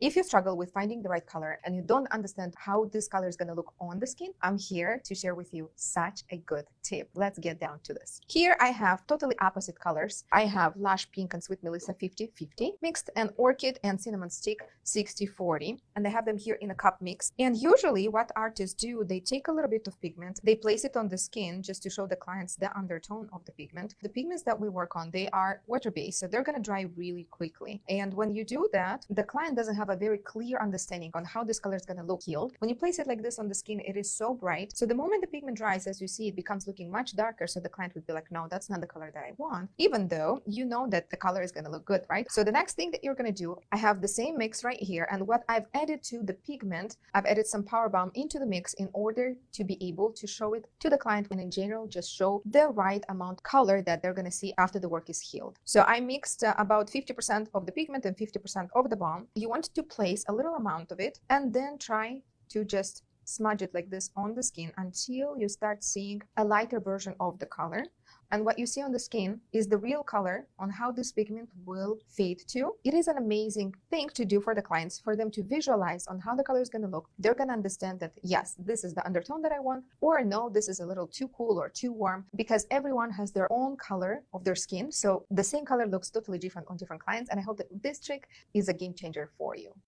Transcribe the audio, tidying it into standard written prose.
If you struggle with finding the right color and you don't understand how this color is going to look on the skin, I'm here to share with you such a good tip. Let's get down to this. Here I have totally opposite colors. I have Lush Pink and Sweet Melissa 50-50 mixed and Orchid and Cinnamon Stick 60-40. And I have them here in a cup mix. And usually what artists do, they take a little bit of pigment, they place it on the skin just to show the clients the undertone of the pigment. The pigments that we work on, they are water-based, so they're going to dry really quickly. And when you do that, the client doesn't have a very clear understanding on how this color is going to look healed. When you place it like this on the skin, it is so bright. So the moment the pigment dries, as you see, it becomes looking much darker. So the client would be like, no, that's not the color that I want, even though you know that the color is going to look good, right? So the next thing that you're going to do, I have the same mix right here. And what I've added to the pigment, I've added some Power Balm into the mix in order to be able to show it to the client and in general, just show the right amount color that they're going to see after the work is healed. So I mixed about 50% of the pigment and 50% of the balm. You want to place a little amount of it and then try to just smudge it like this on the skin until you start seeing a lighter version of the color. And what you see on the skin is the real color on how this pigment will fade to. It is an amazing thing to do for the clients, for them to visualize on how the color is going to look. They're going to understand that, yes, this is the undertone that I want, or no, this is a little too cool or too warm, because everyone has their own color of their skin. So the same color looks totally different on different clients. And I hope that this trick is a game changer for you.